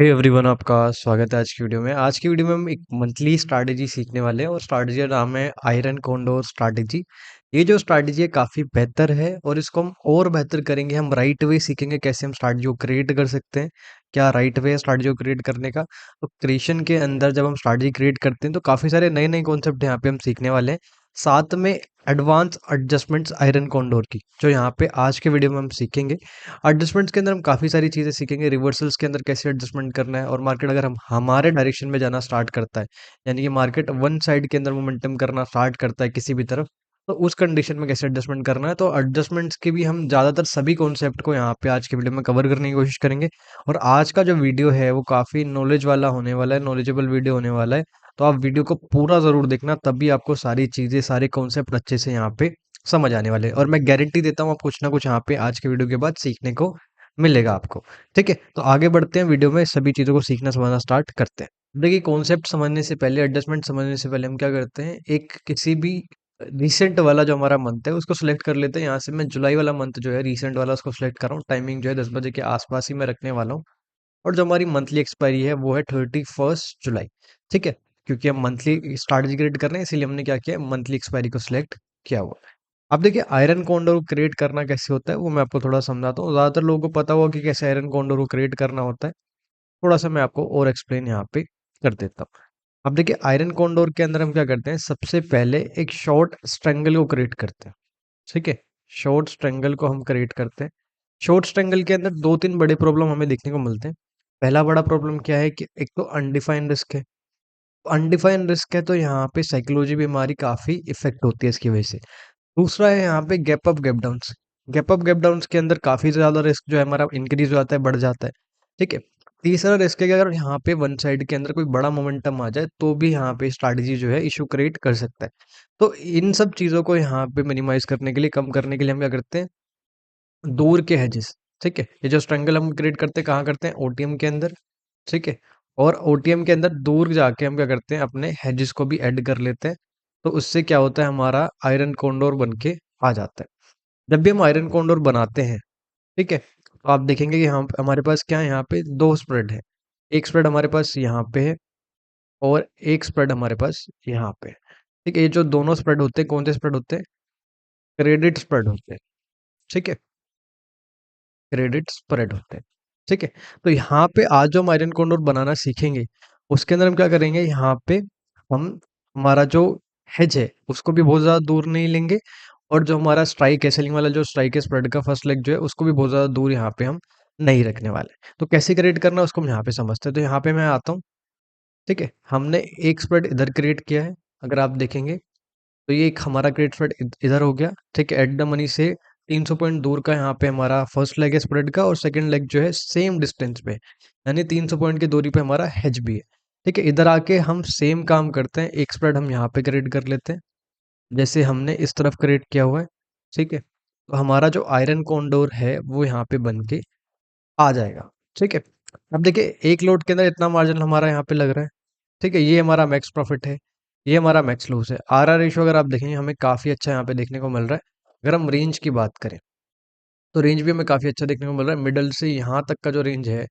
Hey everyone, आपका स्वागत है आज की वीडियो में। आज की वीडियो में हम एक मंथली स्ट्रैटेजी सीखने वाले हैं और स्ट्रैटेजी का नाम है आयरन कोंडोर स्ट्रैटेजी। ये जो स्ट्रैटेजी है काफ़ी बेहतर है और इसको हम और बेहतर करेंगे। हम राइट वे सीखेंगे कैसे हम स्ट्रैटेजी को क्रिएट कर सकते हैं। क्या राइट वे है स्ट्रैटेजी को क्रिएट करने का? तो क्रिएशन के अंदर जब हम स्ट्रैटेजी क्रिएट करते हैं तो काफ़ी सारे नए नए कॉन्सेप्ट यहाँ पे हम सीखने वाले हैं। साथ में एडवांस एडजस्टमेंट्स आयरन कोंडोर की जो यहाँ पे आज के वीडियो में हम सीखेंगे। एडजस्टमेंट्स के अंदर हम काफ़ी सारी चीज़ें सीखेंगे। रिवर्सल्स के अंदर कैसे एडजस्टमेंट करना है और मार्केट अगर हम हमारे डायरेक्शन में जाना स्टार्ट करता है, यानी कि मार्केट वन साइड के अंदर मोमेंटम करना स्टार्ट करता है किसी भी तरफ, तो उस कंडीशन में कैसे एडजस्टमेंट करना है। तो एडजस्टमेंट्स के भी हम ज़्यादातर सभी कॉन्सेप्ट को यहाँ पे आज के वीडियो में कवर करने की कोशिश करेंगे। और आज का जो वीडियो है वो काफ़ी नॉलेज वाला होने वाला है, नॉलेजेबल वीडियो होने वाला है। तो आप वीडियो को पूरा ज़रूर देखना, तभी आपको सारी चीज़ें, सारे कॉन्सेप्ट अच्छे से यहाँ पे समझ आने वाले हैं। और मैं गारंटी देता हूँ आप कुछ ना कुछ यहाँ पे आज के वीडियो के बाद सीखने को मिलेगा आपको। ठीक है, तो आगे बढ़ते हैं वीडियो में, सभी चीज़ों को सीखना समझना स्टार्ट करते हैं। देखिए, कॉन्सेप्ट समझने से पहले, एडजस्टमेंट समझने से पहले हम क्या करते हैं, एक किसी भी रिसेंट वाला जो हमारा मंथ है उसको सिलेक्ट कर लेते हैं। यहाँ से मैं जुलाई वाला मंथ जो है, रिसेंट वाला, उसको सिलेक्ट कर रहा हूँ। टाइमिंग जो है 10 बजे के आसपास ही मैं रखने वाला हूँ। और जो हमारी मंथली एक्सपायरी है वो है 31 जुलाई। ठीक है, क्योंकि हम मंथली स्ट्रैटेजी क्रिएट कर रहे हैं, इसीलिए हमने क्या किया, मंथली एक्सपायरी को सिलेक्ट किया हुआ है। अब देखिए, आयरन कॉन्डोर को क्रिएट करना कैसे होता है वो मैं आपको थोड़ा समझाता हूँ। ज़्यादातर लोगों को पता होगा कि कैसे आयरन कॉन्डोर को क्रिएट करना होता है। थोड़ा सा मैं आपको और एक्सप्लेन यहाँ पे कर देता हूँ। अब देखिए, आयरन कॉन्डोर के अंदर हम क्या करते हैं, सबसे पहले एक शॉर्ट स्ट्रैंगल को क्रिएट करते हैं। ठीक है, शॉर्ट स्ट्रैंगल को हम क्रिएट करते हैं। शॉर्ट स्ट्रैंगल के अंदर दो तीन बड़े प्रॉब्लम हमें देखने को मिलते हैं। पहला बड़ा प्रॉब्लम क्या है कि एक तो अनडिफाइंड रिस्क है। अनडिफाइंड रिस्क है तो यहाँ पे साइकोलॉजी भी हमारी काफ़ी इफेक्ट होती है इसकी वजह से। दूसरा है यहाँ पे gap up gap downs. Gap up gap downs के अंदर काफ़ी ज़्यादा रिस्क जो है हमारा इंक्रीज हो जाता है, बढ़ जाता है। ठीक है, तीसरा रिस्क है कि अगर यहाँ पे वन साइड के अंदर कोई बड़ा मोमेंटम आ जाए तो भी यहाँ पे स्ट्रैटेजी जो है इशू क्रिएट कर सकता है। तो इन सब चीज़ों को यहाँ पे मिनिमाइज करने के लिए, कम करने के लिए हम क्या करते हैं, दूर के हेजेस। ठीक है, ये जो स्ट्रैंगल हम क्रिएट करते हैं कहाँ करते हैं, ओटीएम के अंदर। ठीक है, और ओटीएम के अंदर दूर जाके हम क्या करते हैं, अपने हेजेस को भी ऐड कर लेते हैं। तो उससे क्या होता है, हमारा आयरन कॉन्डोर बन के आ जाता है। जब भी हम आयरन कॉन्डोर बनाते हैं, ठीक है, तो आप देखेंगे कि हम हमारे पास क्या है, यहाँ पे दो स्प्रेड है। एक स्प्रेड हमारे पास यहाँ पे है और एक स्प्रेड हमारे पास यहाँ पे है। ठीक है, ये जो दोनों स्प्रेड होते हैं, कौन से स्प्रेड होते हैं, क्रेडिट स्प्रेड होते हैं। ठीक है, क्रेडिट स्प्रेड होते हैं। ठीक है, तो यहाँ पे आज जो हम आयरन कॉन्डोर बनाना सीखेंगे, उसके अंदर हम क्या करेंगे, यहाँ पे हम हमारा जो हेज है उसको भी बहुत ज़्यादा दूर नहीं लेंगे। और जो हमारा स्ट्राइक है, सेलिंग वाला जो स्ट्राइक है, स्प्रेड का फर्स्ट लेग जो है, उसको भी बहुत ज़्यादा दूर यहाँ पे हम नहीं रखने वाले। तो कैसे क्रिएट करना है उसको हम यहाँ पे समझते हैं। तो यहाँ पे मैं आता हूँ। ठीक है, हमने एक स्प्रेड इधर क्रिएट किया है, अगर आप देखेंगे तो ये एक हमारा क्रेडिट स्प्रेड इधर हो गया। ठीक है, एट द मनी से 300 पॉइंट दूर का यहाँ पे हमारा फर्स्ट लेग है स्प्रेड का, और सेकंड लेग जो है सेम डिस्टेंस पे, यानी 300 पॉइंट की दूरी पे हमारा हेज भी है। ठीक है, इधर आके हम सेम काम करते हैं, एक स्प्रेड हम यहाँ पे क्रिएट कर लेते हैं जैसे हमने इस तरफ क्रिएट किया हुआ है। ठीक है, तो हमारा जो आयरन कॉन्डोर है वो यहाँ पे बन के आ जाएगा। ठीक है, अब देखिए, एक लोड के अंदर इतना मार्जिन हमारा यहाँ पे लग रहा है। ठीक है, ये हमारा मैक्स प्रॉफिट है, ये हमारा मैक्स लॉस है। आर आर रेशो अगर आप देखेंगे हमें काफ़ी अच्छा यहाँ पे देखने को मिल रहा है। अगर हम रेंज की बात करें तो रेंज भी हमें काफ़ी अच्छा देखने को मिल रहा है। मिडल से यहाँ तक का जो रेंज है,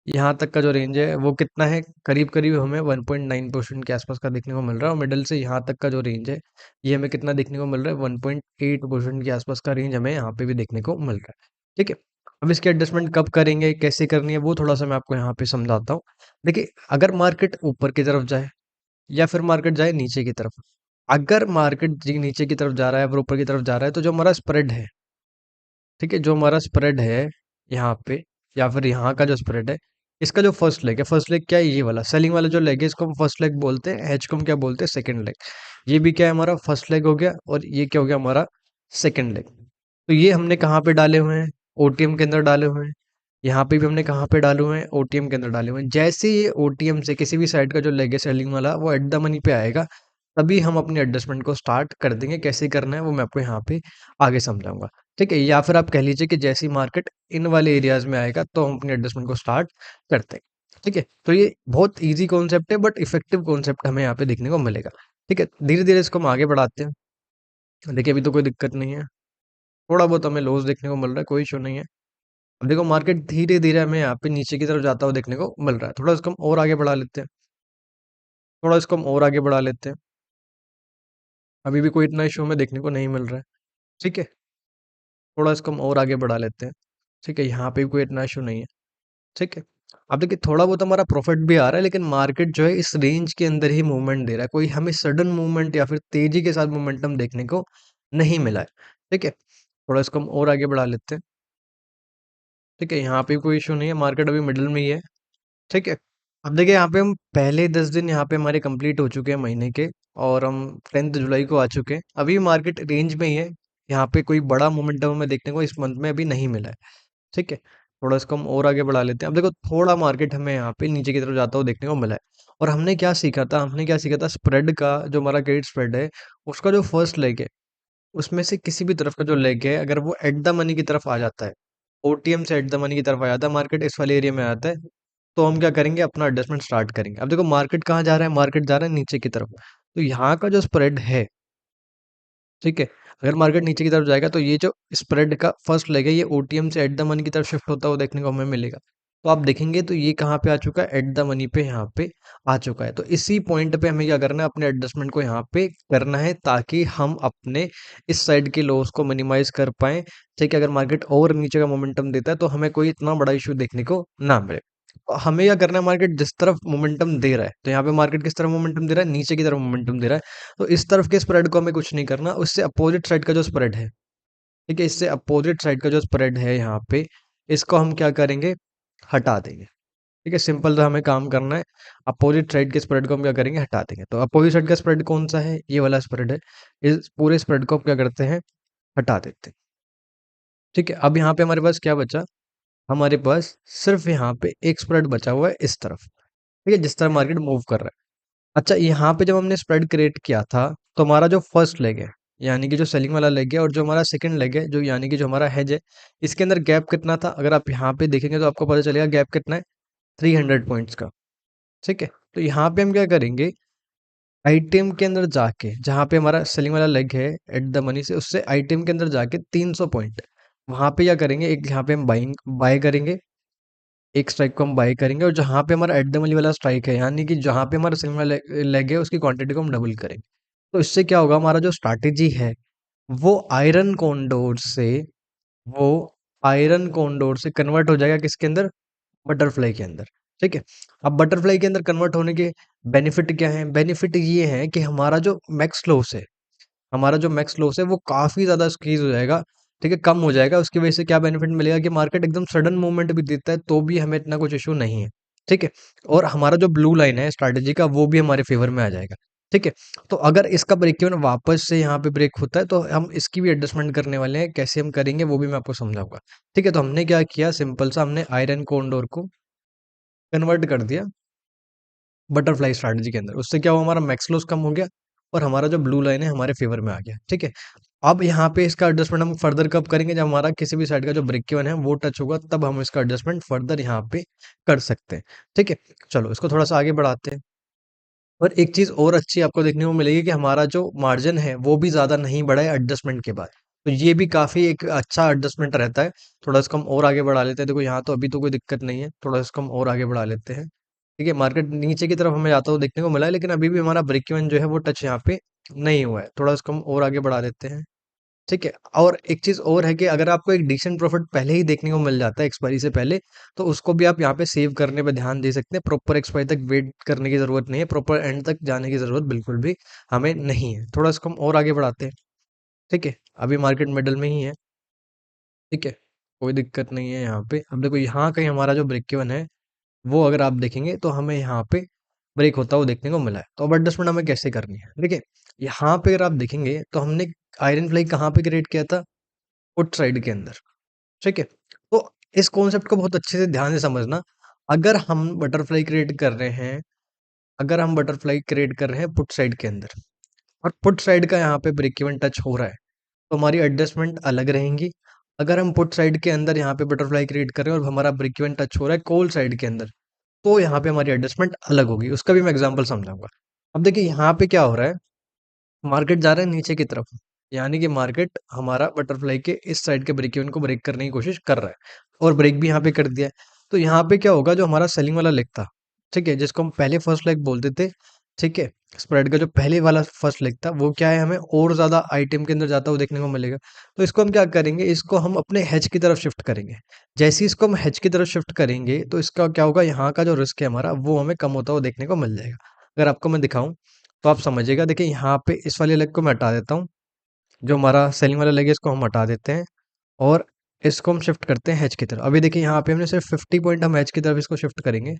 यहाँ तक का जो रेंज है वो कितना है, करीब करीब हमें 1.9% के आसपास का देखने को मिल रहा है। और मिडल से यहाँ तक का जो रेंज है, ये हमें कितना देखने को मिल रहा है, 1.8% के आसपास का रेंज हमें यहाँ पे भी देखने को मिल रहा है। ठीक है, अब इसकी एडजस्टमेंट कब करेंगे, कैसे करनी है, वो थोड़ा सा मैं आपको यहाँ पे समझाता हूँ। देखिए, अगर मार्केट ऊपर की तरफ जाए या फिर मार्केट जाए नीचे की तरफ, अगर मार्केट नीचे की तरफ जा रहा है और ऊपर की तरफ जा रहा है, तो जो हमारा स्प्रेड है, ठीक है, जो हमारा स्प्रेड है यहाँ पे, या फिर यहाँ का जो स्प्रेड है, इसका जो फर्स्ट लेग है, फर्स्ट लेग क्या है, ये वाला सेलिंग वाला जो लेग है, इसको हम फर्स्ट लेग बोलते हैं। एच को हम क्या बोलते हैं, सेकंड लेग। ये भी क्या है, हमारा फर्स्ट लेग हो गया, और ये क्या हो गया, हमारा सेकंड लेग। तो ये हमने कहाँ पे डाले हुए हैं, ओटीएम के अंदर डाले हुए हैं। यहाँ पे भी हमने कहाँ पे डाले हुए हैं, ओटीएम के अंदर डाले हुए हैं। जैसे ये ओटीएम से किसी भी साइड का जो लेग है सेलिंग वाला, वो एट द मनी पे आएगा, तभी हम अपनी एडजस्टमेंट को स्टार्ट कर देंगे। कैसे करना है वो मैं आपको यहाँ पे आगे समझाऊंगा। ठीक है, या फिर आप कह लीजिए कि जैसी मार्केट इन वाले एरियाज में आएगा तो हम अपने एडजस्टमेंट को स्टार्ट करते हैं। ठीक है, तो ये बहुत इजी कॉन्सेप्ट है, बट इफेक्टिव कॉन्सेप्ट हमें यहाँ पे देखने को मिलेगा। ठीक है, धीरे धीरे इसको हम आगे बढ़ाते हैं। देखिए, अभी तो कोई दिक्कत नहीं है, थोड़ा बहुत हमें लॉस देखने को मिल रहा है, कोई इशू नहीं है। अब देखो मार्केट धीरे-धीरे हमें यहाँ पे नीचे की तरफ जाता हुआ देखने को मिल रहा है। थोड़ा इसको हम और आगे बढ़ा लेते हैं। थोड़ा इसको हम और आगे बढ़ा लेते हैं। अभी भी कोई इतना इश्यू हमें देखने को नहीं मिल रहा है। ठीक है? थोड़ा इसको हम और आगे बढ़ा लेते हैं। ठीक है? यहाँ पे भी कोई इतना इश्यू नहीं है। ठीक है? अब देखिए थोड़ा बहुत हमारा प्रॉफिट भी आ रहा है, लेकिन मार्केट जो है इस रेंज के अंदर ही मूवमेंट दे रहा है। कोई हमें सडन मूवमेंट या फिर तेजी के साथ मोमेंटम देखने को नहीं मिला है। ठीक है? थोड़ा इसको हम और आगे बढ़ा लेते हैं। ठीक है? यहाँ पे कोई इश्यू नहीं है, मार्केट अभी मिडल में ही है। ठीक है? अब देखिए यहाँ पे हम पहले 10 दिन यहाँ पे हमारे कंप्लीट हो चुके हैं महीने के, और हम 10 जुलाई को आ चुके हैं। अभी मार्केट रेंज में ही है। यहाँ पे कोई बड़ा मोमेंटम हमें देखने को इस मंथ में अभी नहीं मिला है। ठीक है? थोड़ा इसको हम और आगे बढ़ा लेते हैं। अब देखो थोड़ा मार्केट हमें यहाँ पे नीचे की तरफ जाता हुआ देखने को मिला है। और हमने क्या सीखा था स्प्रेड का, जो हमारा क्रेडिट स्प्रेड है, उसका जो फर्स्ट लेग है, उसमें से किसी भी तरफ का जो लेग है, अगर वो एट द मनी की तरफ आ जाता है, ओटीएम से एट द मनी की तरफ आ जाता है, मार्केट इस वाले एरिया में आता है, तो हम क्या करेंगे, अपना एडजस्टमेंट स्टार्ट करेंगे। अब देखो मार्केट कहाँ जा रहा है, मार्केट जा रहा है नीचे की तरफ। तो यहाँ का जो स्प्रेड है, ठीक है, अगर मार्केट नीचे की तरफ जाएगा तो ये जो स्प्रेड का फर्स्ट लेग है, ये ओटीएम से एट द मनी की तरफ शिफ्ट होता हुआ देखने को हमें मिलेगा। तो आप देखेंगे तो ये कहाँ पे आ चुका है, एट द मनी पे यहाँ पे आ चुका है। तो इसी पॉइंट पे हमें क्या करना है, अपने एडजस्टमेंट को यहाँ पे करना है, ताकि हम अपने इस साइड के लॉस को मिनिमाइज कर पाए। ठीक है? अगर मार्केट और नीचे का मोमेंटम देता है तो हमें कोई इतना बड़ा इशू देखने को ना मिले। तो हमें क्या करना है, मार्केट जिस तरफ मोमेंटम दे रहा है, तो यहाँ पे मार्केट किस तरफ मोमेंटम दे रहा है, नीचे की तरफ मोमेंटम दे रहा है। तो इस तरफ के स्प्रेड को हमें कुछ नहीं करना, उससे अपोजिट साइड का जो स्प्रेड है, ठीक है, इससे अपोजिट साइड का जो स्प्रेड है यहाँ पे, इसको हम क्या करेंगे, हटा देंगे। ठीक है? सिंपल सा हमें काम करना है। अपोजिट साइड के स्प्रेड को हम क्या करेंगे, हटा देंगे। तो अपोजिट साइड का स्प्रेड कौन सा है, ये वाला स्प्रेड है। इस पूरे स्प्रेड को हम क्या करते हैं, हटा देते हैं। ठीक है? अब यहाँ पे हमारे पास क्या बचा, हमारे पास सिर्फ यहाँ पे एक स्प्रेड बचा हुआ है इस तरफ। ठीक है? जिस तरह मार्केट मूव कर रहा है। अच्छा, यहाँ पे जब हमने स्प्रेड क्रिएट किया था, तो हमारा जो फर्स्ट लेग है, यानी कि जो सेलिंग वाला लेग है, और जो हमारा सेकंड लेग है, जो यानी कि जो हमारा हेज है, इसके अंदर गैप कितना था, अगर आप यहाँ पे देखेंगे तो आपको पता चलेगा गैप कितना है, 300 पॉइंट्स का। ठीक है? तो यहाँ पे हम क्या करेंगे, आइटम के अंदर जाके, जहाँ पे हमारा सेलिंग वाला लेग है एट द मनी से, उससे आइटम के अंदर जाके 300 पॉइंट, वहां पे क्या करेंगे, एक यहाँ पे हम बाइंग बाय करेंगे, एक स्ट्राइक को हम बाय करेंगे, और जहाँ पे हमारा एट द मनी वाला स्ट्राइक है, यानी कि जहाँ पे हमारा सेलिंग वाला लेग है, उसकी क्वांटिटी को हम डबल करेंगे। तो इससे क्या होगा, हमारा जो स्ट्रैटेजी है, वो आयरन कॉन्डोर से वो आयरन कॉन्डोर से कन्वर्ट हो जाएगा किसके अंदर, बटरफ्लाई के अंदर। ठीक है? अब बटरफ्लाई के अंदर कन्वर्ट होने के बेनिफिट क्या है, बेनिफिट ये है कि हमारा जो मैक्स लॉस है वो काफी ज्यादा स्क्वीज हो जाएगा। ठीक है? कम हो जाएगा। उसकी वजह से क्या बेनिफिट मिलेगा कि मार्केट एकदम सडन मूवमेंट भी देता है तो भी हमें इतना कुछ इशू नहीं है। ठीक है? और हमारा जो ब्लू लाइन है स्ट्रैटेजी का, वो भी हमारे फेवर में आ जाएगा। ठीक है? तो अगर इसका ब्रेक इवन वापस से यहाँ पे ब्रेक होता है, तो हम इसकी भी एडजस्टमेंट करने वाले हैं। कैसे हम करेंगे वो भी मैं आपको समझाऊंगा। ठीक है? तो हमने क्या किया, सिंपल सा हमने आयरन कोंडोर को कन्वर्ट कर दिया बटरफ्लाई स्ट्रैटेजी के अंदर। उससे क्या हुआ, हमारा मैक्स लॉस कम हो गया, और हमारा जो ब्लू लाइन है हमारे फेवर में आ गया। ठीक है? अब यहाँ पे इसका एडजस्टमेंट हम फर्दर कब करेंगे, जब हमारा किसी भी साइड का जो ब्रेक इवन है वो टच होगा, तब हम इसका एडजस्टमेंट फर्दर यहाँ पे कर सकते हैं। ठीक है? चलो इसको थोड़ा सा आगे बढ़ाते हैं। और एक चीज और अच्छी आपको देखने को मिलेगी कि हमारा जो मार्जिन है वो भी ज्यादा नहीं बढ़ा है एडजस्टमेंट के बाद। तो ये भी काफी एक अच्छा एडजस्टमेंट रहता है। थोड़ा इसको हम और आगे बढ़ा लेते हैं। देखो यहाँ तो अभी तो कोई दिक्कत नहीं है, थोड़ा इसको हम और आगे बढ़ा लेते हैं। ठीक है? मार्केट नीचे की तरफ हमें जाता हुआ देखने को मिला है, लेकिन अभी भी हमारा ब्रेक इवन जो है वो टच यहाँ पे नहीं हुआ है। थोड़ा इसको हम और आगे बढ़ा देते हैं। ठीक है? और एक चीज़ और है कि अगर आपको एक डिसेंट प्रॉफिट पहले ही देखने को मिल जाता है एक्सपायरी से पहले, तो उसको भी आप यहाँ पे सेव करने पे ध्यान दे सकते हैं। प्रॉपर एक्सपायरी तक वेट करने की ज़रूरत नहीं है, प्रॉपर एंड तक जाने की ज़रूरत बिल्कुल भी हमें नहीं है। थोड़ा इसको हम और आगे बढ़ाते हैं। ठीक है? अभी मार्केट मिडल में ही है। ठीक है? कोई दिक्कत नहीं है यहाँ पे। अब देखो यहाँ कहीं हमारा जो ब्रेक इवन है, वो अगर आप देखेंगे तो हमें यहाँ पे ब्रेक होता हुआ देखने को मिला है। तो अब एडजस्टमेंट हमें कैसे करनी है? देखिए, यहाँ पे अगर आप देखेंगे तो हमने आयरन फ्लाई कहाँ पे क्रिएट किया था? पुट साइड के अंदर। ठीक है? तो इस कॉन्सेप्ट को बहुत अच्छे से ध्यान से समझना। अगर हम बटरफ्लाई क्रिएट कर रहे हैं अगर हम बटरफ्लाई क्रिएट कर रहे हैं पुट साइड के अंदर, और पुट साइड का यहाँ पे ब्रेक इवन टच हो रहा है, तो हमारी एडजस्टमेंट अलग रहेंगी। अगर हम पुट साइड के अंदर यहाँ पे बटरफ्लाई क्रिएट कर रहे हैं और हमारा ब्रेक इवन टच हो रहा है कॉल साइड के अंदर, तो यहाँ पे हमारी एडजस्टमेंट अलग होगी। उसका भी मैं एग्जांपल समझाऊंगा। अब देखिए यहाँ पे क्या हो रहा है, मार्केट जा रहा है नीचे की तरफ, यानी कि मार्केट हमारा बटरफ्लाई के इस साइड के ब्रेक इवन को ब्रेक करने की कोशिश कर रहा है। और ब्रेक भी यहाँ पे कर दिया है। तो यहाँ पे क्या होगा, जो हमारा सेलिंग वाला लेग था, ठीक है, जिसको हम पहले फर्स्ट लेग बोलते थे, ठीक है, स्प्रेड का जो पहले वाला फर्स्ट लेग था, वो क्या है, हमें और ज़्यादा आइटम के अंदर जाता हुआ देखने को मिलेगा। तो इसको हम क्या करेंगे, इसको हम अपने हेज की तरफ शिफ्ट करेंगे। जैसे ही इसको हम हेज की तरफ शिफ्ट करेंगे, तो इसका क्या होगा, यहाँ का जो रिस्क है हमारा, वो हमें कम होता हुआ देखने को मिल जाएगा। अगर आपको मैं दिखाऊँ, तो आप समझिएगा। देखिए यहाँ पे इस वाले लेग को मैं हटा देता हूँ, जो हमारा सेलिंग वाला लेग है इसको हम हटा देते हैं, और इसको हम शिफ्ट करते हैं हेज की तरफ। अभी देखिए यहाँ पे हमने सिर्फ 50 पॉइंट हम हेज की तरफ इसको शिफ्ट करेंगे,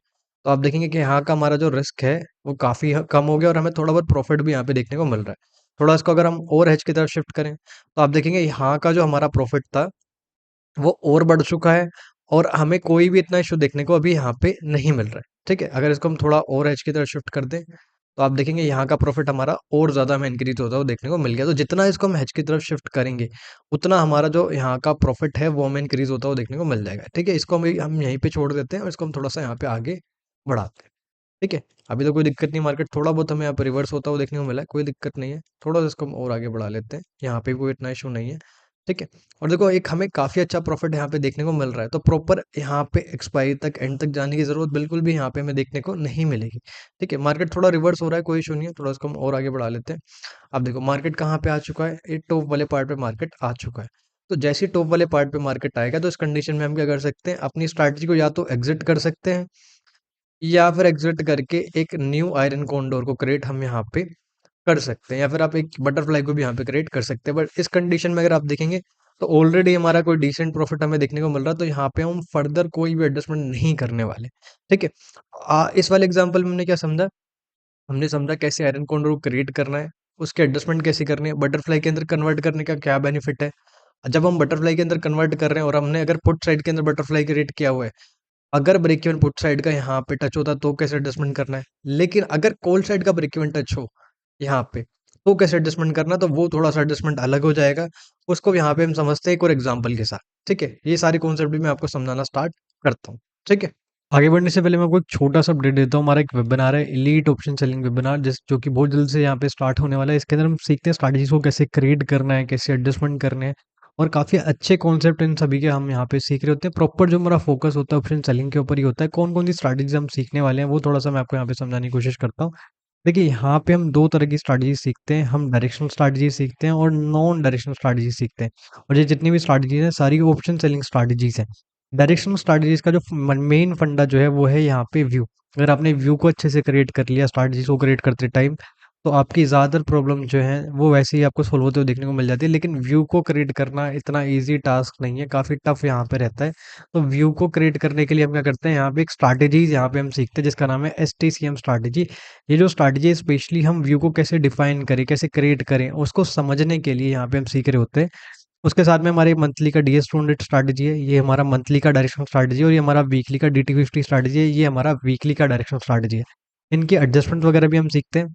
तो आप देखेंगे कि यहाँ का हमारा जो रिस्क है वो काफ़ी कम हो गया, और हमें थोड़ा बहुत प्रॉफिट भी यहाँ पे देखने को मिल रहा है। थोड़ा इसको अगर हम और हेज की तरफ शिफ्ट करें, तो आप देखेंगे यहाँ का जो हमारा प्रॉफिट था वो और बढ़ चुका है, और हमें कोई भी इतना इशू देखने को अभी यहाँ पे नहीं मिल रहा है। ठीक है, अगर इसको हम थोड़ा और एज की तरफ शिफ्ट कर दें, तो आप देखेंगे यहाँ का प्रॉफिट हमारा और ज़्यादा हमें इंक्रीज होता हुआ देखने को मिल गया। तो जितना इसको हम हेज की तरफ शिफ्ट करेंगे, उतना हमारा जो यहाँ का प्रॉफिट है वो हमें इंक्रीज होता हुआ देखने को मिल जाएगा। ठीक है, इसको हम यहीं पे छोड़ देते हैं, और इसको हम थोड़ा सा यहाँ पे आगे बढ़ाते हैं। ठीक है, अभी तो कोई दिक्कत नहीं, मार्केट थोड़ा बहुत हमें यहाँ पे रिवर्स होता हुआ देखने को मिला है, कोई दिक्कत नहीं है। थोड़ा सा इसको हम और आगे बढ़ा लेते हैं, यहाँ पे कोई इतना इशू नहीं है। ठीक है, और देखो एक हमें काफ़ी अच्छा प्रॉफिट यहाँ पे देखने को मिल रहा है, तो प्रॉपर यहाँ पे एक्सपायरी तक, एंड तक जाने की ज़रूरत बिल्कुल भी यहाँ पे हमें देखने को नहीं मिलेगी। ठीक है, मार्केट थोड़ा रिवर्स हो रहा है, कोई इशू नहीं है, थोड़ा इसको हम और आगे बढ़ा लेते हैं। अब देखो मार्केट कहाँ पे आ चुका है, ये टॉप वाले पार्ट पे मार्केट आ चुका है। तो जैसे ही टॉप वाले पार्ट पे मार्केट आएगा, तो इस कंडीशन में हम क्या कर सकते हैं, अपनी स्ट्रैटेजी को या तो एग्जिट कर सकते हैं, या फिर एग्जिट करके एक न्यू आयरन कॉन्डोर को क्रिएट हम यहाँ पे कर सकते हैं, या फिर आप एक बटरफ्लाई को भी यहाँ पे क्रिएट कर सकते हैं। बट इस कंडीशन में अगर आप देखेंगे, तो ऑलरेडी हमारा कोई डिसेंट प्रॉफिट हमें देखने को मिल रहा है, तो यहाँ पे हम फर्दर कोई भी एडजस्टमेंट नहीं करने वाले। ठीक है, इस वाले एग्जांपल में हमने क्या समझा, हमने समझा कैसे आयरन कॉन्डोर को क्रिएट करना है, उसके एडजस्टमेंट कैसे करनी है, बटरफ्लाई के अंदर कन्वर्ट करने का क्या बेनिफिट है। जब हम बटरफ्लाई के अंदर कन्वर्ट कर रहे हैं, और हमने अगर पुट साइड के अंदर बटरफ्लाई क्रिएट किया हुआ है, अगर ब्रेक इवन पुट साइड का यहाँ पे टच होता तो कैसे एडजस्टमेंट करना है, लेकिन अगर कॉल साइड का ब्रेक इवन टच हो यहाँ पे, तो कैसे एडजस्टमेंट करना, तो वो थोड़ा सा एडजस्टमेंट अलग हो जाएगा। उसको यहाँ पे हम समझते हैं एक और एग्जांपल के साथ। ठीक है, ये सारी कॉन्सेप्ट भी मैं आपको समझाना स्टार्ट करता हूँ। ठीक है, आगे बढ़ने से पहले मैं आपको एक छोटा सा अपडेट देता हूँ। हमारा एक वेबिनार है, एलीट ऑप्शन सेलिंग वेबिनार, जिस जो कि बहुत जल्द से यहाँ पे स्टार्ट होने वाला है। इसके अंदर हम सीखते हैं स्ट्रैटेजीज को कैसे क्रिएट करना है, कैसे एडजस्टमेंट करने हैं, और काफ़ी अच्छे कॉन्सेप्ट इन सभी के हम यहाँ पे सीख रहे होते हैं। प्रॉपर जो हमारा फोकस होता है ऑप्शन सेलिंग के ऊपर ही होता है। कौन कौन सी स्ट्रैटेजीज हम सीखने वाले हैं, वो थोड़ा सा मैं आपको यहाँ पे समझाने की कोशिश करता हूँ। देखिए यहाँ पे हम दो तरह की स्ट्रैटेजी सीखते हैं, हम डायरेक्शनल स्ट्रैटेजी सीखते हैं और नॉन डायरेक्शनल स्ट्रैटेजी सीखते हैं। और ये जितनी भी स्ट्रैटेजीज हैं, सारी ऑप्शन सेलिंग स्ट्रैटेजीज हैं। डायरेक्शनल स्ट्रैटेजीज का जो मेन फंडा जो है, वो है यहाँ पे व्यू। अगर आपने व्यू को अच्छे से क्रिएट कर लिया स्ट्रैटेजीज को क्रिएट करते टाइम, तो आपकी ज़्यादातर प्रॉब्लम जो है वो वैसे ही आपको सोल्व होते हुए देखने को मिल जाती है। लेकिन व्यू को क्रिएट करना इतना ईजी टास्क नहीं है, काफ़ी टफ यहाँ पे रहता है। तो व्यू को क्रिएट करने के लिए हम क्या करते हैं, यहाँ पे एक स्ट्रैटेजीज यहाँ पे हम सीखते हैं, जिसका नाम है STCM स्ट्रैटेजी। ये जो स्ट्रैटेजी है, स्पेशली हम व्यू को कैसे डिफाइन करें, कैसे क्रिएट करें, उसको समझने के लिए यहाँ पे हम सीख रहे होते हैं। उसके साथ में हमारे मंथली का DS200 स्ट्रैटेजी है, ये हमारा मंथली का डायरेक्शनल स्ट्रैटेजी है, और ये हमारा वीकली का DT50 स्ट्रैटेजी है, ये हमारा वीकली का डायरेक्शनल स्ट्रैटेजी है। इनकी एडजस्टमेंट वगैरह भी हम सीखते हैं।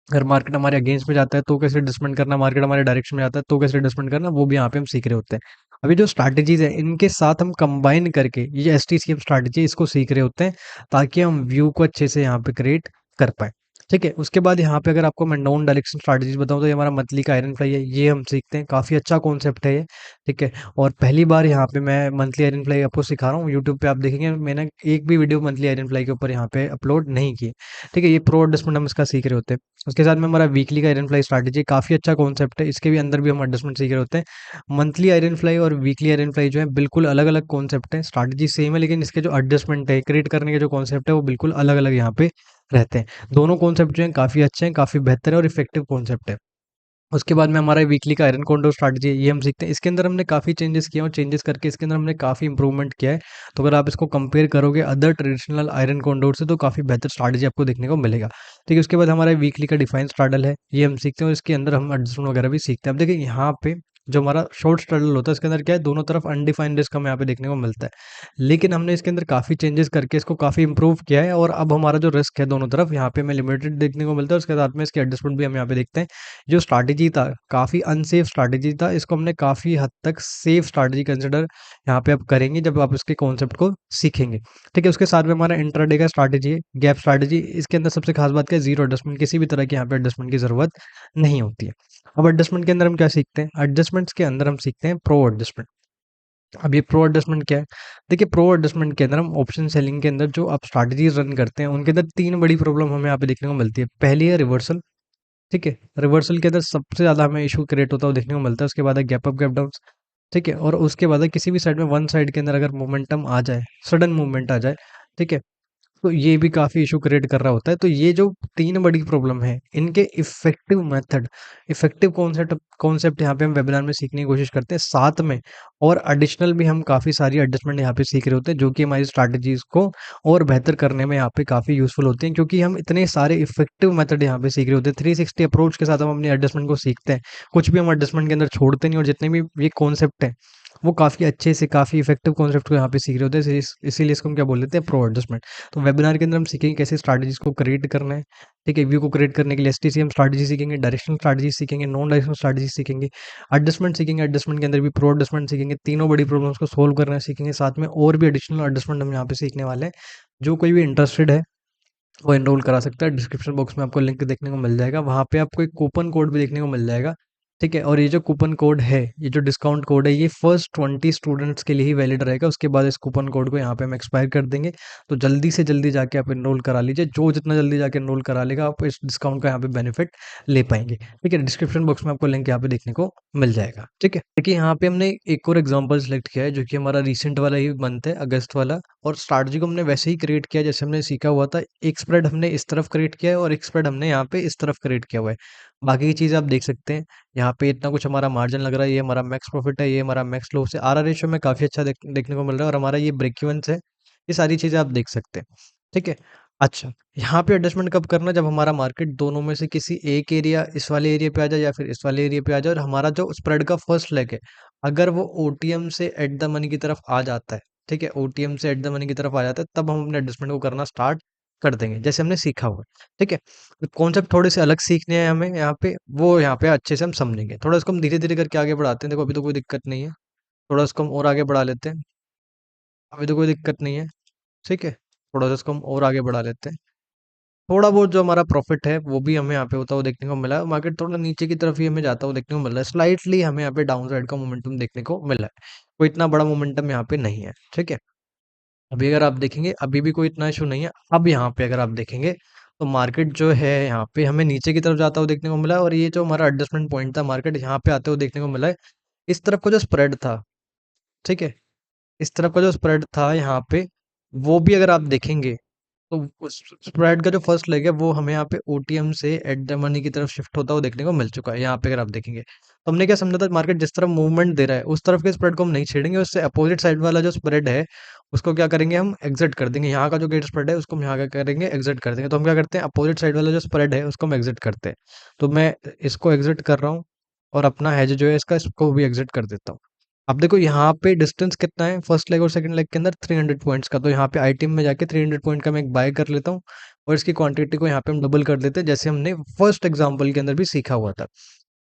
अगर मार्केट हमारे अगेंस्ट में जाता है तो कैसे एडजस्टमेंट करना, मार्केट हमारे डायरेक्शन में जाता है तो कैसे एडजस्टमेंट करना, वो भी यहाँ पे हम सीख रहे होते हैं। अभी जो स्ट्रैटेजीज है, इनके साथ हम कंबाइन करके ये STCM स्ट्रैटेजी इसको सीख रहे होते हैं, ताकि हम व्यू को अच्छे से यहाँ पे क्रिएट कर पाए। ठीक है, उसके बाद यहाँ पे अगर आपको मैं नॉन डायरेक्शन स्ट्रैटेजीज बताऊँ, तो ये हमारा मंथली का आयरन फ्लाई है, ये हम सीखते हैं। काफ़ी अच्छा कॉन्सेप्ट है ये। ठीक है, और पहली बार यहाँ पे मैं मंथली आयरन फ्लाई आपको सिखा रहा हूँ। यूट्यूब पे आप देखेंगे मैंने एक भी वीडियो मंथली आयरन फ्लाई के ऊपर यहाँ पे अपलोड नहीं की। ठीक है, ये प्रो एडजस्टमेंट हम इसका सीख रहे होते हैं। उसके साथ में हमारा वीकली का आयरन फ्लाई स्ट्रैटेजी काफ़ी अच्छा कॉन्सेप्ट है, इसके भी अंदर भी हम एडजस्टमेंट सीख रहे होते हैं। मंथली आयरन फ्लाई और वीकली आयरन फ्लाई जो है, बिल्कुल अलग अलग कॉन्सेप्ट है। स्ट्रैटेजी सेम है, लेकिन इसके जो एडजस्टमेंट है, क्रिएट करने के जो कॉन्सेप्ट है, वो बिल्कुल अलग अलग यहाँ पे रहते हैं। दोनों कॉन्सेप्ट जो हैं काफ़ी अच्छे हैं, काफ़ी बेहतर है और इफेक्टिव कॉन्सेप्ट है। उसके बाद में हमारा वीकली का आयरन कॉन्डोर स्ट्रैटेजी है, ये हम सीखते हैं। इसके अंदर हमने काफ़ी चेंजेस किए, और चेंजेस करके इसके अंदर हमने काफ़ी इंप्रूवमेंट किया है। तो अगर आप इसको कंपेयर करोगे अदर ट्रेडिशनल आयरन कॉन्डोर से, तो काफ़ी बेहतर स्ट्रैटेजी आपको देखने को मिलेगा। ठीक है, उसके बाद हमारा वीकली का डिफाइन स्ट्रैडल है, ये हम सीखते हैं, और इसके अंदर हम एडजस्टमेंट वगैरह भी सीखते हैं। अब देखिए यहाँ पे जो हमारा शॉर्ट स्ट्रैडल होता है, इसके अंदर क्या है, दोनों तरफ अनडिफाइंड रिस्क हमें यहाँ पे देखने को मिलता है। लेकिन हमने इसके अंदर काफ़ी चेंजेस करके इसको काफ़ी इंप्रूव किया है, और अब हमारा जो रिस्क है दोनों तरफ यहाँ पे हमें लिमिटेड देखने को मिलता है। उसके साथ में इसके एडजस्टमेंट भी हम यहाँ पे देखते हैं। जो स्ट्रैटेजी था, काफ़ी अनसेफ स्ट्रैटेजी था, इसको हमने काफ़ी हद तक सेफ स्ट्रैटेजी कंसिडर यहाँ पे आप करेंगे, जब आप इसके कॉन्सेप्ट को सीखेंगे। ठीक है, उसके साथ में हमारा इंट्राडे का स्ट्रैटेजी है, गैप स्ट्रैटेजी। इसके अंदर सबसे खास बात क्या है, जीरो एडजस्टमेंट, किसी भी तरह की यहाँ पे एडजस्टमेंट की ज़रूरत नहीं होती है। अब एडजस्टमेंट के अंदर हम क्या सीखते हैं, एडजस्टमेंट्स के अंदर हम सीखते हैं प्रो एडजस्टमेंट। अब ये प्रो एडजस्टमेंट क्या है? देखिए, प्रो एडजस्टमेंट के अंदर हम ऑप्शन सेलिंग के अंदर जो आप स्ट्रैटेजीज रन करते हैं उनके अंदर 3 बड़ी प्रॉब्लम हमें यहाँ पे देखने को मिलती है। पहली है रिवर्सल, ठीक है? रिवर्सल के अंदर सबसे ज़्यादा हमें इश्यू क्रिएट होता हुआ देखने को मिलता है। उसके बाद है गैप अप, गैप डाउन, ठीक है? और उसके बाद है किसी भी साइड में वन साइड के अंदर अगर मोमेंटम आ जाए, सडन मूवमेंट आ जाए, ठीक है? तो ये भी काफ़ी इशू क्रिएट कर रहा होता है। तो ये जो 3 बड़ी प्रॉब्लम है, इनके effective method, effective concept concept यहाँ पे हम वेबिनार में सीखने की कोशिश करते हैं। साथ में और एडिशनल भी हम काफ़ी सारी एडजस्टमेंट यहाँ पे सीख रहे होते हैं, जो कि हमारी स्ट्रैटेजीज़ को और बेहतर करने में यहाँ पे काफ़ी यूज़फुल होती हैं, क्योंकि हम इतने सारे इफ़ेक्टिव मेथड यहाँ पे सीख रहे होते हैं। 360 अप्रोच के साथ हम अपनी एडजस्टमेंट को सीखते हैं। कुछ भी हम एडजस्टमेंट के अंदर छोड़ते नहीं, और जितने भी ये कॉन्सेप्ट हैं, वो काफ़ी अच्छे से, काफ़ी इफ़ेक्टिव कॉन्सेप्ट को यहाँ पे सीख रहे होते हैं। इसीलिए इसको हम क्या बोल देते हैं? Pro adjustment. तो वेबिनार के अंदर हम सीखेंगे कैसे स्ट्रैटेजीज को क्रिएट करना है, ठीक है? व्यू को क्रिएट करने के लिए एसटीसीएम स्ट्रैटेजी सीखेंगे, डायरेक्शनल स्ट्रैटेजी सीखेंगे, नॉन डायरेक्शनल स्ट्रैटेजी सीखेंगे, एडजस्टमेंट सीखेंगे, एडजस्टमेंट के अंदर भी प्रो एडजस्टमेंट सीखेंगे, तीनों बड़ी प्रॉब्लम्स को सोल्व करना सीखेंगे। साथ में और भी एडिशनल एडजस्टमेंट हम यहाँ पे सीखने वाले हैं। जो कोई भी इंटरेस्टेड है वो एनरोल करा सकता है। डिस्क्रिप्शन बॉक्स में आपको लिंक देखने को मिल जाएगा, वहाँ पे आपको एक कूपन कोड भी देखने को मिल जाएगा, ठीक है? और ये जो कूपन कोड है, ये जो डिस्काउंट कोड है, ये फर्स्ट 20 स्टूडेंट्स के लिए ही वैलिड रहेगा। उसके बाद इस कूपन कोड को यहाँ पे हम एक्सपायर कर देंगे। तो जल्दी से जल्दी जाके आप एनरोल करा लीजिए। जो जितना जल्दी जाके एनरोल करा लेगा, आप इस डिस्काउंट का यहाँ पे बेनिफिट ले पाएंगे, ठीक है? डिस्क्रिप्शन बॉक्स में आपको लिंक यहाँ पे देखने को मिल जाएगा, ठीक है? देखिए, यहाँ पे हमने एक और एग्जाम्पल सेलेक्ट किया है, जो कि हमारा रिसेंट वाला ही मंथ है, अगस्त वाला। और स्ट्रैटेजी को हमने वैसे ही क्रिएट किया जैसे हमने सीखा हुआ था। एक स्प्रेड हमने इस तरफ क्रिएट किया है और एक स्प्रेड हमने यहाँ पे इस तरफ क्रिएट किया हुआ है। बाकी की चीज़ आप देख सकते हैं, यहाँ पे इतना कुछ हमारा मार्जिन लग रहा है, ये हमारा मैक्स प्रॉफिट है, ये हमारा मैक्स लॉस है। आरआर रेशियो में काफ़ी अच्छा देखने को मिल रहा है, और हमारा ये ब्रेक इवन है। ये सारी चीज़ें आप देख सकते हैं, ठीक है? अच्छा, यहाँ पे एडजस्टमेंट कब करना? जब हमारा मार्केट दोनों में से किसी एक एरिया, इस वाले एरिया पे आ जाए या फिर इस वाले एरिया पे आ जाए, और हमारा जो स्प्रेड का फर्स्ट लेग है, अगर वो ओटीएम से एट द मनी की तरफ आ जाता है, ठीक है? ओटीएम से एट द मनी की तरफ आ जाता है, तब हम अपने एडजस्टमेंट को करना स्टार्ट कर देंगे, जैसे हमने सीखा हुआ है, ठीक है? तो कॉन्सेप्ट थोड़े से अलग सीखने हैं हमें यहाँ पे, वो यहाँ पे अच्छे से हम समझेंगे। थोड़ा इसको हम धीरे-धीरे करके आगे बढ़ाते हैं। देखो, अभी तो कोई दिक्कत नहीं है। थोड़ा इसको हम और आगे बढ़ा लेते हैं। अभी तो कोई दिक्कत नहीं है, ठीक है? थोड़ा सा इसको हम और आगे बढ़ा लेते हैं। थोड़ा बहुत जो हमारा प्रॉफिट है, वो भी हमें यहाँ पे होता हुआ देखने को मिला है। मार्केट थोड़ा नीचे की तरफ ही हमें जाता हुआ देखने को मिल रहा है। स्लाइटली हमें यहाँ पे डाउन साइड का मोमेंटम देखने को मिला है। कोई इतना बड़ा मोमेंटम यहाँ पे नहीं है, ठीक है? अभी अगर आप देखेंगे, अभी भी कोई इतना इशू नहीं है। अब यहाँ पे अगर आप देखेंगे, तो मार्केट जो है यहाँ पे हमें नीचे की तरफ जाता हुआ देखने को मिला है, और ये जो हमारा एडजस्टमेंट पॉइंट था, मार्केट यहाँ पे आते हुए देखने को मिला है। इस तरफ का जो स्प्रेड था, ठीक है? इस तरफ का जो स्प्रेड था यहाँ पे, वो भी अगर आप देखेंगे, तो उस स्प्रेड का जो फर्स्ट लेग है, वो हमें यहाँ पे ओटीएम से एट द मनी की तरफ शिफ्ट होता हुआ देखने को मिल चुका है। यहाँ पे अगर आप देखेंगे, तो हमने क्या समझा था, मार्केट जिस तरफ मूवमेंट दे रहा है, उस तरफ के स्प्रेड को हम नहीं छेड़ेंगे। उससे अपोजिट साइड वाला जो स्प्रेड है, उसको क्या करेंगे, हम एग्जिट कर देंगे। यहाँ का जो गेट स्प्रेड है, उसको हम यहाँ का करेंगे, एग्जिट कर देंगे। तो हम क्या करते हैं, अपोजिट साइड वाला जो स्प्रेड है, उसको हम एग्जिट करते हैं। तो मैं इसको एग्जिट कर रहा हूँ, और अपना हेज जो है इसका, इसको भी एग्जिट कर देता हूँ। अब देखो, यहाँ पे डिस्टेंस कितना है फर्स्ट लेग और सेकंड लेग के अंदर, 300 पॉइंट्स का। तो यहाँ पे आईटीएम में जाके 300 पॉइंट का मैं एक बाय कर लेता हूँ, और इसकी क्वांटिटी को यहाँ पे हम डबल कर देते हैं, जैसे हमने फर्स्ट एग्जांपल के अंदर भी सीखा हुआ था।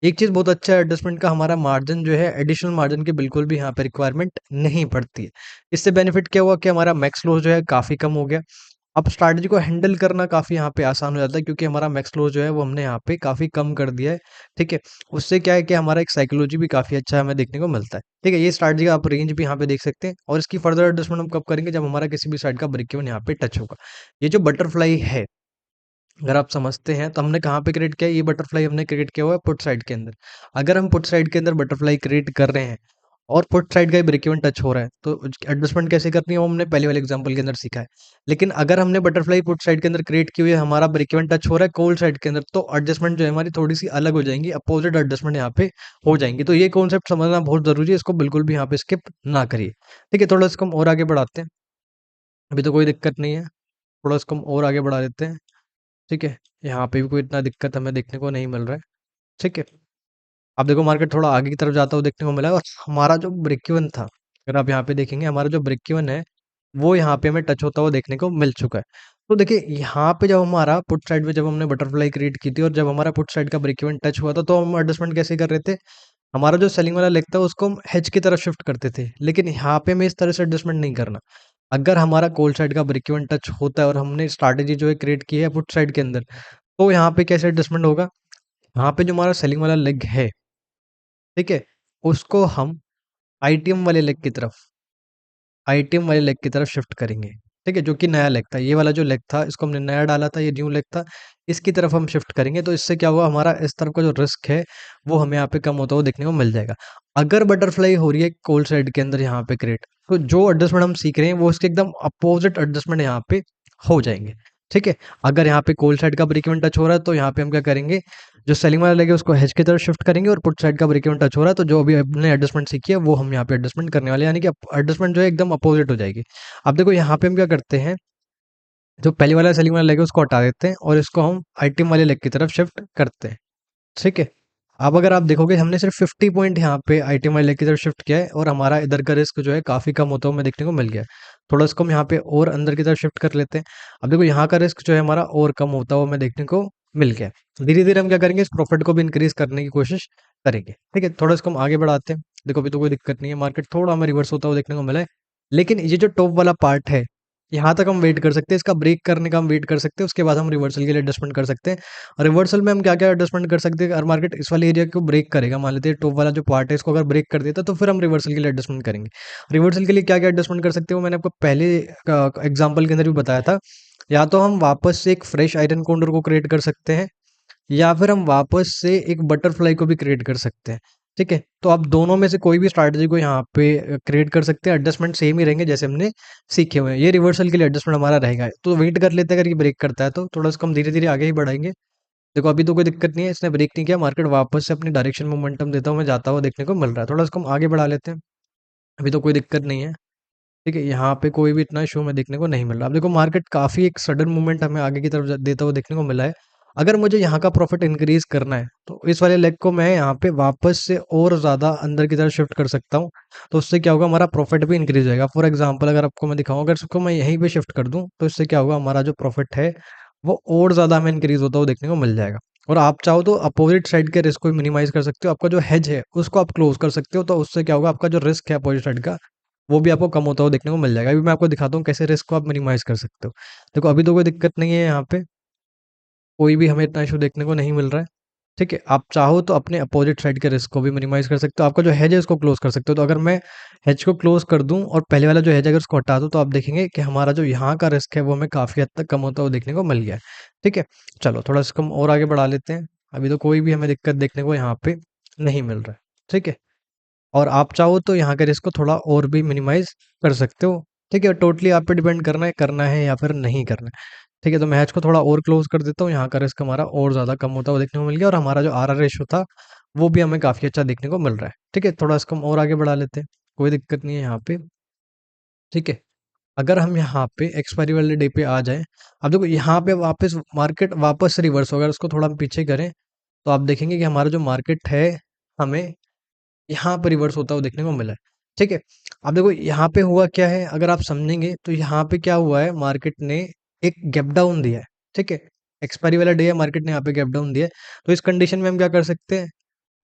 एक चीज़ बहुत अच्छा है एडजस्टमेंट का, हमारा मार्जिन जो है, एडिशनल मार्जिन की बिल्कुल भी यहाँ पे रिक्वायरमेंट नहीं पड़ती है। इससे बेनिफिट क्या हुआ कि हमारा मैक्स लॉस जो है काफ़ी कम हो गया। अब स्ट्रैटेजी को हैंडल करना काफ़ी यहाँ पे आसान हो जाता है, क्योंकि हमारा मैक्स लॉस जो है, वो हमने यहाँ पे काफ़ी कम कर दिया है, ठीक है? उससे क्या है कि हमारा एक साइकोलॉजी भी काफ़ी अच्छा हमें देखने को मिलता है, ठीक है? ये स्ट्रैटेजी का आप रेंज भी यहाँ पे देख सकते हैं, और इसकी फर्दर एडजस्टमेंट हम कब करेंगे, जब हमारा किसी भी साइड का ब्रेक इवन यहाँ पे टच होगा। ये जो बटरफ्लाई है, अगर आप समझते हैं, तो हमने कहाँ पे क्रिएट किया है? ये बटरफ्लाई हमने क्रिएट किया हुआ है पुट साइड के अंदर। अगर हम पुट साइड के अंदर बटरफ्लाई क्रिएट कर रहे हैं, और पुट साइड का ही ब्रेक इवन टच हो रहा है, तो एडजस्टमेंट कैसे करनी है, वो हमने पहले वाले एग्जांपल के अंदर सीखा है। लेकिन अगर हमने बटरफ्लाई पुट साइड के अंदर क्रिएट की हुई है, हमारा ब्रेक इवन टच हो रहा है कॉल साइड के अंदर, तो एडजस्टमेंट जो है हमारी थोड़ी सी अलग हो जाएंगी, अपोजिट एडजस्टमेंट यहाँ पे हो जाएंगी। तो ये कॉन्सेप्ट समझना बहुत जरूरी है, इसको बिल्कुल भी यहाँ पे स्किप ना करिए, ठीक है? थोड़ा इसको हम और आगे बढ़ाते हैं। अभी तो कोई दिक्कत नहीं है। थोड़ा इसको हम और आगे बढ़ा देते हैं, ठीक है? यहाँ पे भी कोई इतना दिक्कत हमें देखने को नहीं मिल रहा है, ठीक है? अब देखो, मार्केट थोड़ा आगे की तरफ जाता हुआ देखने को मिला है, और हमारा जो ब्रेक इवन था, अगर आप यहाँ पे देखेंगे, हमारा जो ब्रेक इवन है, वो यहाँ पे हमें टच होता हुआ देखने को मिल चुका है। तो देखिए, यहाँ पे जब हमारा पुट साइड में जब हमने बटरफ्लाई क्रिएट की थी, और जब हमारा पुट साइड का ब्रेक इवन टच हुआ था, तो हम एडजस्टमेंट कैसे कर रहे थे? हमारा जो सेलिंग वाला लेग था, उसको हम हेज की तरफ शिफ्ट करते थे। लेकिन यहाँ पे हमें इस तरह से एडजस्टमेंट नहीं करना। अगर हमारा कॉल साइड का ब्रेक इवन टच होता है, और हमने स्ट्रैटेजी जो है क्रिएट की है पुट साइड के अंदर, तो यहाँ पे कैसे एडजस्टमेंट होगा? यहाँ पे जो हमारा सेलिंग वाला लेग है, ठीक है? उसको हम आईटीएम वाले लेग की तरफ, आईटीएम वाले लेग की तरफ शिफ्ट करेंगे। ठीक है, जो कि नया लेग था, ये वाला जो लेग था इसको हमने नया डाला था, ये न्यू लेग था, इसकी तरफ हम शिफ्ट करेंगे। तो इससे क्या होगा, हमारा इस तरफ का जो रिस्क है वो हमें यहाँ पे कम होता हुआ देखने को मिल जाएगा। अगर बटरफ्लाई हो रही है कॉल साइड के अंदर यहाँ पे क्रिएट, तो जो एडजस्टमेंट हम सीख रहे हैं वो इसके एकदम अपोजिट एडजस्टमेंट यहाँ पे हो जाएंगे। ठीक है, अगर यहाँ पे कॉल साइड का ब्रेक इवन टच हो रहा है तो यहाँ पे हम क्या करेंगे, जो सेलिंग वाला लेग है उसको हेज की तरफ शिफ्ट करेंगे, और पुट साइड का ब्रेक इवन टच हो रहा है तो जो अभी हमने एडजस्टमेंट सीखी है वो हम यहाँ पे एडजस्टमेंट करने वाले हैं, यानी कि एडजस्टमेंट जो है एकदम अपोजिट हो जाएगी। अब देखो यहाँ पे हम क्या करते हैं, जो पहले वाला सेलिंग वाला लेग है उसको हटा देते हैं और इसको हम आईटीएम वाले लेग की तरफ शिफ्ट करते हैं। ठीक है, अब अगर आप देखोगे हमने सिर्फ 50 पॉइंट यहाँ पे आईटीएम वाले लेग की तरफ शिफ्ट किया है और हमारा इधर का रिस्क जो है काफ़ी कम होता हुआ हमें देखने को मिल गया है। थोड़ा इसको हम यहाँ पे और अंदर की तरफ शिफ्ट कर लेते हैं। अब देखो यहाँ का रिस्क जो है हमारा और कम होता हुआ हमें देखने को मिल गया है। धीरे धीरे हम क्या करेंगे, इस प्रॉफिट को भी इंक्रीज करने की कोशिश करेंगे। ठीक है, थोड़ा इसको हम आगे बढ़ाते हैं। देखो अभी तो कोई दिक्कत नहीं है, मार्केट थोड़ा हमें रिवर्स होता हुआ देखने को मिला है, लेकिन ये जो टॉप वाला पार्ट है यहाँ तक हम वेट कर सकते हैं, इसका ब्रेक करने का हम वेट कर सकते हैं, उसके बाद हम रिवर्सल के लिए एडजस्टमेंट कर सकते हैं। और रिवर्सल में हम क्या क्या एडजस्टमेंट कर सकते हैं, अगर मार्केट इस वाले एरिया को ब्रेक करेगा, मान लेते हैं टॉप वाला जो पार्ट है इसको अगर ब्रेक कर देता तो फिर हम रिवर्सल के लिए एडजस्टमेंट करेंगे। रिवर्सल के लिए क्या क्या एडजस्टमेंट कर सकते हो, मैंने आपको पहले एग्जाम्पल के अंदर भी बताया था। या तो हम वापस से एक फ्रेश आयरन कोंडर को क्रिएट कर सकते हैं, या फिर हम वापस से एक बटरफ्लाई को भी क्रिएट कर सकते हैं। ठीक है, तो आप दोनों में से कोई भी स्ट्रैटेजी को यहाँ पे क्रिएट कर सकते हैं, एडजस्टमेंट सेम ही रहेंगे जैसे हमने सीखे हुए हैं। ये रिवर्सल के लिए एडजस्टमेंट हमारा रहेगा, तो वेट कर लेते हैं, अगर ये ब्रेक करता है तो थोड़ा इसको हम धीरे धीरे आगे ही बढ़ाएंगे। देखो अभी तो कोई दिक्कत नहीं है, इसने ब्रेक नहीं किया, मार्केट वापस से अपनी डायरेक्शन मोमेंटम देता हुआ जाता हुआ देखने को मिल रहा है। थोड़ा इसको हम आगे बढ़ा लेते हैं, अभी तो कोई दिक्कत नहीं है। ठीक है, यहाँ पे कोई भी इतना इशू हमें देखने को नहीं मिल रहा। अब देखो मार्केट काफ़ी एक सडन मूवमेंट हमें आगे की तरफ देता हुआ देखने को मिला है। अगर मुझे यहाँ का प्रॉफिट इंक्रीज करना है तो इस वाले लेग को मैं यहाँ पे वापस से और ज़्यादा अंदर की तरफ शिफ्ट कर सकता हूँ, तो उससे क्या होगा, हमारा प्रॉफिट भी इंक्रीज हो जाएगा। फॉर एग्जाम्पल अगर आपको मैं दिखाऊँ, अगर इसको मैं यहीं पे शिफ्ट कर दूँ तो इससे क्या होगा, हमारा जो प्रॉफिट है वो और ज़्यादा हमें इंक्रीज होता हुआ देखने को मिल जाएगा। और आप चाहो तो अपोजिट साइड के रिस्क को मिनिमाइज कर सकते हो, आपका जो हेज है उसको आप क्लोज कर सकते हो, तो उससे क्या होगा, आपका जो रिस्क है अपोजिट साइड का वो भी आपको कम होता हुआ देखने को मिल जाएगा। अभी मैं आपको दिखाता हूँ कैसे रिस्क को आप मिनिमाइज कर सकते हो। देखो अभी तो कोई दिक्कत नहीं है, यहाँ पे कोई भी हमें इतना इशू देखने को नहीं मिल रहा है। ठीक है, आप चाहो तो अपने अपोजिट साइड के रिस्क को भी मिनिमाइज कर सकते हो, आपका जो हेज है उसको क्लोज कर सकते हो। तो अगर मैं हेज को क्लोज कर दूं और पहले वाला जो हेज अगर उसको हटा दूं तो आप देखेंगे कि हमारा जो यहाँ का रिस्क है वो हमें काफ़ी हद तक कम होता हुआ देखने को मिल गया है। ठीक है, चलो थोड़ा इसको हम और आगे बढ़ा लेते हैं। अभी तो कोई भी हमें दिक्कत देखने को यहाँ पे नहीं मिल रहा है। ठीक है, और आप चाहो तो यहाँ के रिस्क को थोड़ा और भी मिनिमाइज कर सकते हो। ठीक है, टोटली आप पे डिपेंड करना है या फिर नहीं करना है। ठीक है, तो मैच को थोड़ा और क्लोज कर देता हूँ, यहाँ का रिस्क हमारा और ज़्यादा कम होता हुआ देखने को मिल गया, और हमारा जो आर आर रेशो था वो भी हमें काफ़ी अच्छा देखने को मिल रहा है। ठीक है, थोड़ा इसको हम और आगे बढ़ा लेते हैं, कोई दिक्कत नहीं है यहाँ पे। ठीक है, अगर हम यहाँ पे एक्सपायरी वाले डे पे आ जाएं, अब देखो यहाँ पे वापस मार्केट वापस रिवर्स होगा, अगर उसको थोड़ा हम पीछे करें तो आप देखेंगे कि हमारा जो मार्केट है हमें यहाँ पे रिवर्स होता हुआ देखने को मिला है। ठीक है, अब देखो यहाँ पे हुआ क्या है, अगर आप समझेंगे तो यहाँ पे क्या हुआ है, मार्केट ने एक गैप डाउन दिया है। ठीक है, एक्सपायरी वाला डे है, मार्केट ने यहाँ पे गैप डाउन दिया है, तो इस कंडीशन में हम क्या कर सकते हैं,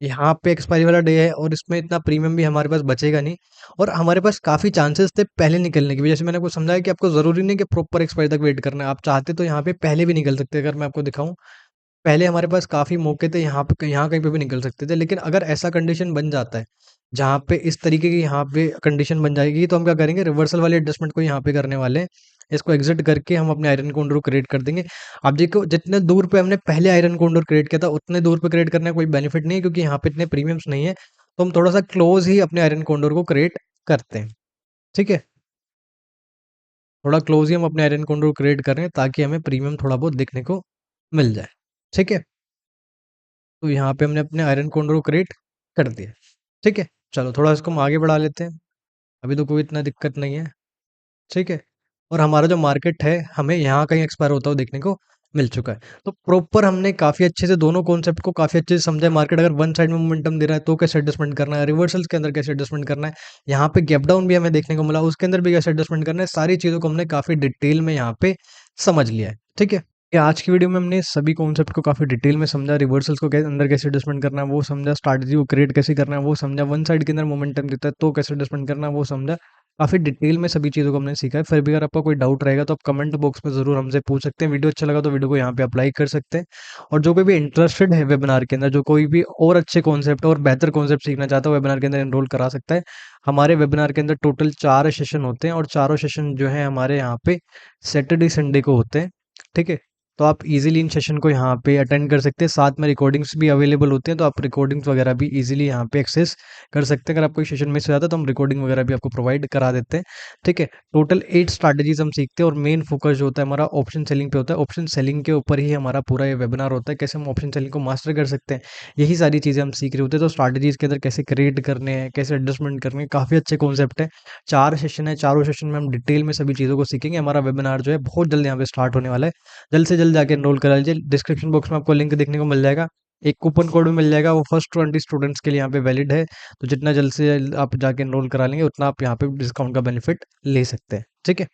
यहाँ पे एक्सपायरी वाला डे है और इसमें इतना प्रीमियम भी हमारे पास बचेगा नहीं, और हमारे पास काफ़ी चांसेस थे पहले निकलने के भी। जैसे मैंने आपको समझाया कि आपको ज़रूरी नहीं कि प्रॉपर एक्सपायरी तक वेट करना है, आप चाहते तो यहाँ पे पहले भी निकल सकते हैं। अगर मैं आपको दिखाऊं, पहले हमारे पास काफ़ी मौके थे, यहाँ कहीं पे भी निकल सकते थे, लेकिन अगर ऐसा कंडीशन बन जाता है जहाँ पे इस तरीके की यहाँ पे कंडीशन बन जाएगी, तो हम क्या करेंगे, रिवर्सल वाले एडजस्टमेंट को यहाँ पे करने वाले हैं। इसको एग्जिट करके हम अपने आयरन कोंडर को क्रिएट कर देंगे। अब देखो जितने दूर पे हमने पहले आयरन कोंडर क्रिएट किया था उतने दूर पे क्रिएट करने का कोई बेनिफिट नहीं है, क्योंकि यहाँ पे इतने प्रीमियम्स नहीं है, तो हम थोड़ा सा क्लोज ही अपने आयरन कोंडर को क्रिएट करते हैं। ठीक है, थोड़ा क्लोज ही हम अपने आयरन कोंडर को क्रिएट कर रहे हैं ताकि हमें प्रीमियम थोड़ा बहुत देखने को मिल जाए। ठीक है, तो यहाँ पे हमने अपने आयरन कोंडर को क्रिएट कर दिया। ठीक है, चलो थोड़ा इसको हम आगे बढ़ा लेते हैं, अभी तो कोई इतना दिक्कत नहीं है। ठीक है, और हमारा जो मार्केट है हमें यहाँ कहीं एक्सपायर होता हुआ देखने को मिल चुका है। तो प्रॉपर हमने काफ़ी अच्छे से दोनों कॉन्सेप्ट को काफ़ी अच्छे से समझा है। मार्केट अगर वन साइड में मोमेंटम दे रहा है तो कैसे एडजस्टमेंट करना है, रिवर्सल्स के अंदर कैसे एडजस्टमेंट करना है, यहाँ पे गैप डाउन भी हमें देखने को मिला उसके अंदर भी कैसे एडजस्टमेंट करना है, सारी चीज़ों को हमने काफ़ी डिटेल में यहाँ पे समझ लिया है। ठीक है, ये आज की वीडियो में हमने सभी कॉन्सेप्ट को काफ़ी डिटेल में समझा, रिवर्सल्स को अंदर कैसे एडजस्टमेंट करना है वो समझा, स्ट्रैटेजी को क्रिएट कैसे करना है वो समझा, वन साइड के अंदर मोमेंटम देता है तो कैसे एडजस्टमेंट करना है वो समझा, काफ़ी डिटेल में सभी चीज़ों को हमने सीखा है। फिर भी अगर आपका कोई डाउट रहेगा तो आप कमेंट बॉक्स में ज़रूर हमसे पूछ सकते हैं। वीडियो अच्छा लगा तो वीडियो को यहाँ पे अप्लाई कर सकते हैं। और जो कोई भी इंटरेस्टेड है वेबिनार के अंदर, जो कोई भी और अच्छे कॉन्सेप्ट और बेहतर कॉन्सेप्ट सीखना चाहता है, वेबिनार के अंदर एनरोल करा सकता है। हमारे वेबिनार के अंदर टोटल 4 सेशन होते हैं और चारों सेशन जो है हमारे यहाँ पे सैटरडे संडे को होते हैं। ठीक है? तो आप इजीली इन सेशन को यहाँ पे अटेंड कर सकते हैं। साथ में रिकॉर्डिंग्स भी अवेलेबल होते हैं, तो आप रिकॉर्डिंग्स वगैरह भी इजीली यहाँ पे एक्सेस कर सकते हैं। अगर आप कोई सेशन मिस हो जाता है तो हम रिकॉर्डिंग वगैरह भी आपको प्रोवाइड करा देते हैं। ठीक है? टोटल 8 स्ट्रैटेजीज हम सीखते हैं और मेन फोकस जो होता है हमारा ऑप्शन सेलिंग पे होता है। ऑप्शन सेलिंग के ऊपर ही हमारा पूरा ये वेबिनार होता है, कैसे हम ऑप्शन सेलिंग को मास्टर कर सकते हैं। यही सारी चीज़ें हम सीख रहे होते हैं। तो स्ट्रैटेजीज के अंदर कैसे क्रिएट करने हैं, कैसे एडजस्टमेंट करने हैं, काफ़ी अच्छे कॉन्सेप्ट हैं। 4 सेशन है, चारों सेशन में हम डिटेल में सभी चीज़ों को सीखेंगे। हमारा वेबिनार जो है बहुत जल्द यहाँ पे स्टार्ट होने वाला है। जल्द से जल्द जाके एनरोल करा लीजिए। डिस्क्रिप्शन बॉक्स में आपको लिंक देखने को मिल जाएगा। एक कूपन कोड भी मिल जाएगा, वो फर्स्ट 20 स्टूडेंट्स के लिए यहाँ पे वैलिड है। तो जितना जल्द से जल्द आप जाके एनरोल करा लेंगे उतना आप यहाँ पे डिस्काउंट का बेनिफिट ले सकते हैं। ठीक है?